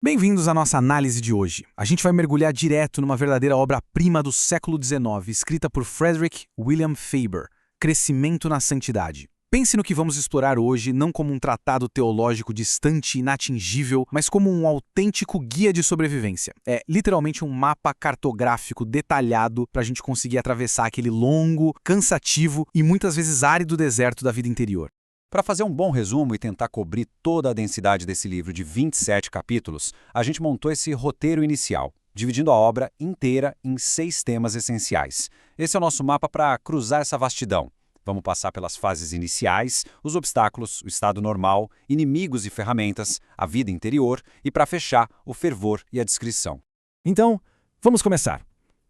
Bem-vindos à nossa análise de hoje. A gente vai mergulhar direto numa verdadeira obra-prima do século XIX, escrita por Frederick William Faber, Crescimento na Santidade. Pense no que vamos explorar hoje não como um tratado teológico distante e inatingível, mas como um autêntico guia de sobrevivência. É literalmente um mapa cartográfico detalhado para a gente conseguir atravessar aquele longo, cansativo e muitas vezes árido deserto da vida interior. Para fazer um bom resumo e tentar cobrir toda a densidade desse livro de 27 capítulos, a gente montou esse roteiro inicial, dividindo a obra inteira em 6 temas essenciais. Esse é o nosso mapa para cruzar essa vastidão. Vamos passar pelas fases iniciais, os obstáculos, o estado normal, inimigos e ferramentas, a vida interior e, para fechar, o fervor e a descrição. Então, vamos começar.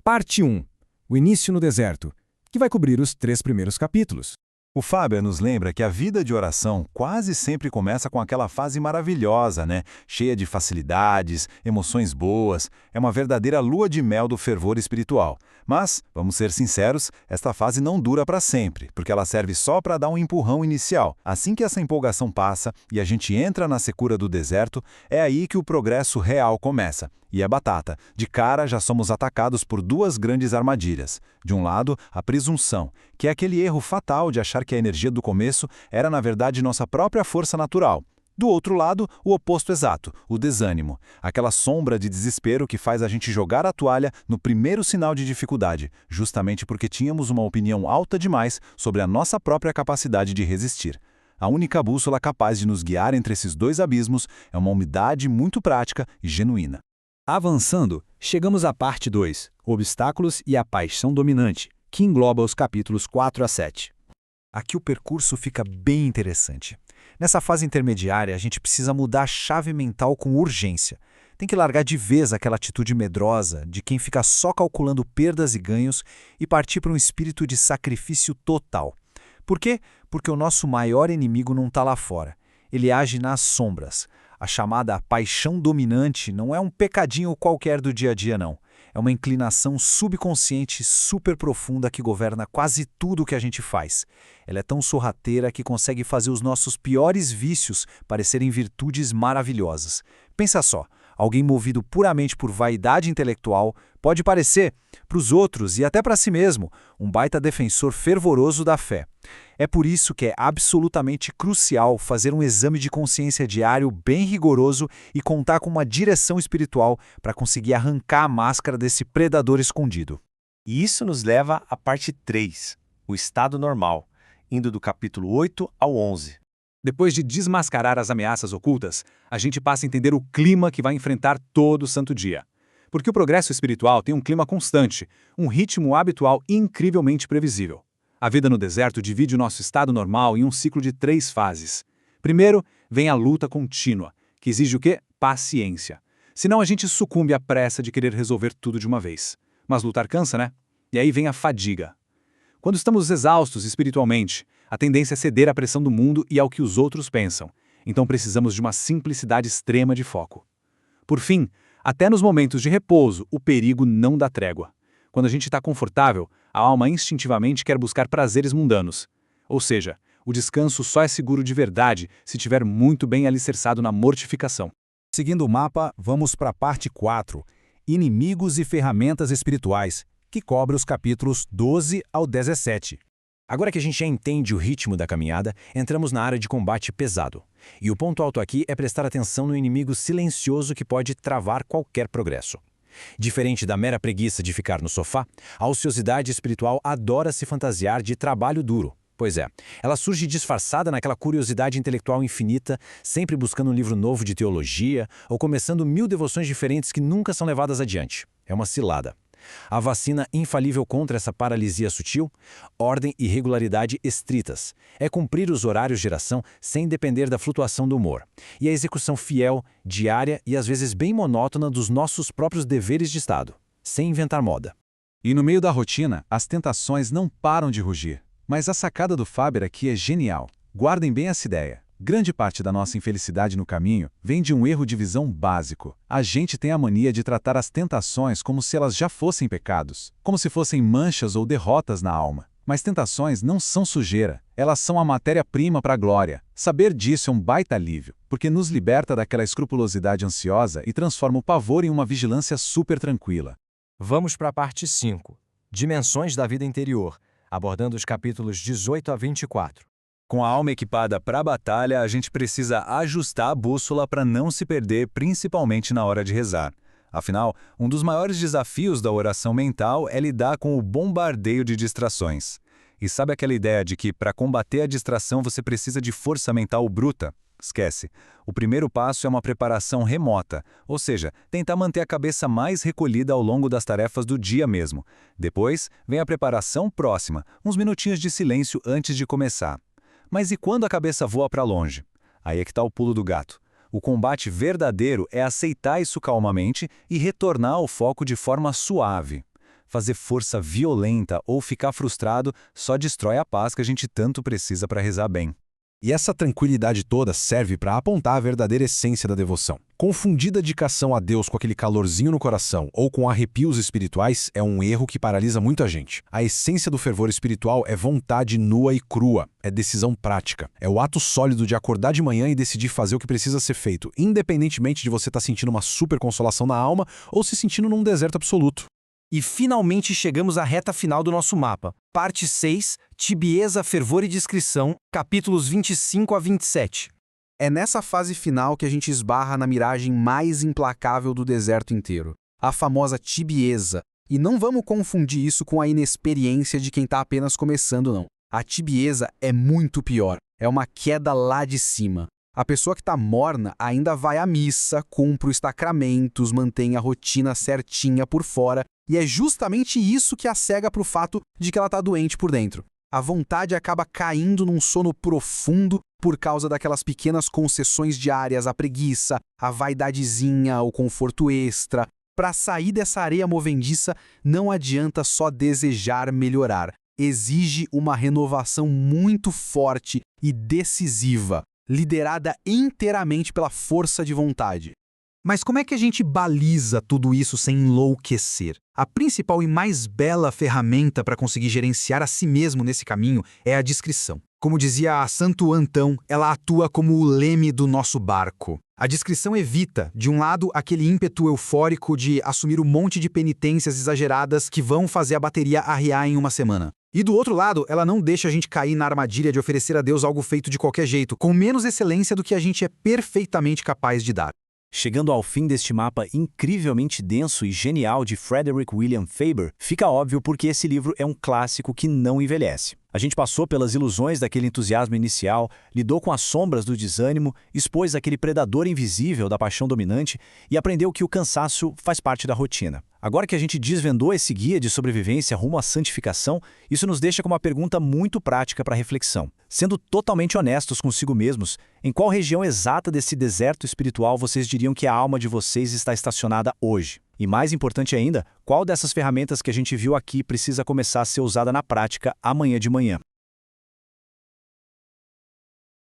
Parte 1. O início no deserto, que vai cobrir os 3 primeiros capítulos. O Faber nos lembra que a vida de oração quase sempre começa com aquela fase maravilhosa, né? Cheia de facilidades, emoções boas, é uma verdadeira lua de mel do fervor espiritual. Mas, vamos ser sinceros, esta fase não dura para sempre, porque ela serve só para dar um empurrão inicial. Assim que essa empolgação passa e a gente entra na secura do deserto, é aí que o progresso real começa. E é batata. De cara, já somos atacados por 2 grandes armadilhas. De um lado, a presunção, que é aquele erro fatal de achar que a energia do começo era, na verdade, nossa própria força natural. Do outro lado, o oposto exato, o desânimo, aquela sombra de desespero que faz a gente jogar a toalha no primeiro sinal de dificuldade, justamente porque tínhamos uma opinião alta demais sobre a nossa própria capacidade de resistir. A única bússola capaz de nos guiar entre esses 2 abismos é uma umidade muito prática e genuína. Avançando, chegamos à parte 2, Obstáculos e a Paixão Dominante, que engloba os capítulos 4 a 7. Aqui o percurso fica bem interessante. Nessa fase intermediária, a gente precisa mudar a chave mental com urgência. Tem que largar de vez aquela atitude medrosa de quem fica só calculando perdas e ganhos e partir para um espírito de sacrifício total. Por quê? Porque o nosso maior inimigo não está lá fora. Ele age nas sombras. A chamada paixão dominante não é um pecadinho qualquer do dia a dia, não. É uma inclinação subconsciente super profunda que governa quase tudo o que a gente faz. Ela é tão sorrateira que consegue fazer os nossos piores vícios parecerem virtudes maravilhosas. Pensa só, alguém movido puramente por vaidade intelectual pode parecer, para os outros e até para si mesmo, um baita defensor fervoroso da fé. É por isso que é absolutamente crucial fazer um exame de consciência diário bem rigoroso e contar com uma direção espiritual para conseguir arrancar a máscara desse predador escondido. E isso nos leva à parte 3, o estado normal, indo do capítulo 8 ao 11. Depois de desmascarar as ameaças ocultas, a gente passa a entender o clima que vai enfrentar todo santo dia. Porque o progresso espiritual tem um clima constante, um ritmo habitual incrivelmente previsível. A vida no deserto divide o nosso estado normal em um ciclo de 3 fases. Primeiro, vem a luta contínua, que exige o quê? Paciência. Senão a gente sucumbe à pressa de querer resolver tudo de uma vez. Mas lutar cansa, né? E aí vem a fadiga. Quando estamos exaustos espiritualmente, a tendência é ceder à pressão do mundo e ao que os outros pensam. Então precisamos de uma simplicidade extrema de foco. Por fim, até nos momentos de repouso, o perigo não dá trégua. Quando a gente está confortável, a alma instintivamente quer buscar prazeres mundanos. Ou seja, o descanso só é seguro de verdade se estiver muito bem alicerçado na mortificação. Seguindo o mapa, vamos para a parte 4, Inimigos e Ferramentas Espirituais, que cobre os capítulos 12 ao 17. Agora que a gente já entende o ritmo da caminhada, entramos na área de combate pesado. E o ponto alto aqui é prestar atenção no inimigo silencioso que pode travar qualquer progresso. Diferente da mera preguiça de ficar no sofá, a ociosidade espiritual adora se fantasiar de trabalho duro. Pois é, ela surge disfarçada naquela curiosidade intelectual infinita, sempre buscando um livro novo de teologia ou começando 1000 devoções diferentes que nunca são levadas adiante. É uma cilada. A vacina infalível contra essa paralisia sutil? Ordem e regularidade estritas. É cumprir os horários de oração sem depender da flutuação do humor. E a execução fiel, diária e às vezes bem monótona dos nossos próprios deveres de Estado, sem inventar moda. E no meio da rotina, as tentações não param de rugir. Mas a sacada do Faber aqui é genial. Guardem bem essa ideia. Grande parte da nossa infelicidade no caminho vem de um erro de visão básico. A gente tem a mania de tratar as tentações como se elas já fossem pecados, como se fossem manchas ou derrotas na alma. Mas tentações não são sujeira, elas são a matéria-prima para a glória. Saber disso é um baita alívio. porque nos liberta daquela escrupulosidade ansiosa e transforma o pavor em uma vigilância super tranquila. Vamos para a parte 5, Dimensões da Vida Interior, abordando os capítulos 18 a 24. Com a alma equipada para a batalha, a gente precisa ajustar a bússola para não se perder, principalmente na hora de rezar. Afinal, um dos maiores desafios da oração mental é lidar com o bombardeio de distrações. E sabe aquela ideia de que para combater a distração você precisa de força mental bruta? Esquece. O primeiro passo é uma preparação remota, ou seja, tentar manter a cabeça mais recolhida ao longo das tarefas do dia mesmo. Depois, vem a preparação próxima, uns minutinhos de silêncio antes de começar. Mas e quando a cabeça voa para longe? Aí é que está o pulo do gato. O combate verdadeiro é aceitar isso calmamente e retornar ao foco de forma suave. Fazer força violenta ou ficar frustrado só destrói a paz que a gente tanto precisa para rezar bem. E essa tranquilidade toda serve para apontar a verdadeira essência da devoção. Confundir dedicação a Deus com aquele calorzinho no coração ou com arrepios espirituais é um erro que paralisa muita gente. A essência do fervor espiritual é vontade nua e crua, é decisão prática. É o ato sólido de acordar de manhã e decidir fazer o que precisa ser feito, independentemente de você estar sentindo uma super consolação na alma ou se sentindo num deserto absoluto. E finalmente chegamos à reta final do nosso mapa. Parte 6, Tibieza, Fervor e Discrição, capítulos 25 a 27. É nessa fase final que a gente esbarra na miragem mais implacável do deserto inteiro, a famosa tibieza. E não vamos confundir isso com a inexperiência de quem está apenas começando, não. A tibieza é muito pior, é uma queda lá de cima. A pessoa que está morna ainda vai à missa, cumpre os sacramentos, mantém a rotina certinha por fora, e é justamente isso que a cega para o fato de que ela está doente por dentro. A vontade acaba caindo num sono profundo por causa daquelas pequenas concessões diárias, a preguiça, a vaidadezinha, o conforto extra. Para sair dessa areia movediça, não adianta só desejar melhorar. Exige uma renovação muito forte e decisiva, liderada inteiramente pela força de vontade. Mas como é que a gente baliza tudo isso sem enlouquecer? A principal e mais bela ferramenta para conseguir gerenciar a si mesmo nesse caminho é a discrição. Como dizia a Santo Antão, ela atua como o leme do nosso barco. A discrição evita, de um lado, aquele ímpeto eufórico de assumir um monte de penitências exageradas que vão fazer a bateria arriar em uma semana. E do outro lado, ela não deixa a gente cair na armadilha de oferecer a Deus algo feito de qualquer jeito, com menos excelência do que a gente é perfeitamente capaz de dar. Chegando ao fim deste mapa incrivelmente denso e genial de Frederick William Faber, fica óbvio porque esse livro é um clássico que não envelhece. A gente passou pelas ilusões daquele entusiasmo inicial, lidou com as sombras do desânimo, expôs aquele predador invisível da paixão dominante e aprendeu que o cansaço faz parte da rotina. Agora que a gente desvendou esse guia de sobrevivência rumo à santificação, isso nos deixa com uma pergunta muito prática para reflexão. Sendo totalmente honestos consigo mesmos, em qual região exata desse deserto espiritual vocês diriam que a alma de vocês está estacionada hoje? E mais importante ainda, qual dessas ferramentas que a gente viu aqui precisa começar a ser usada na prática amanhã de manhã?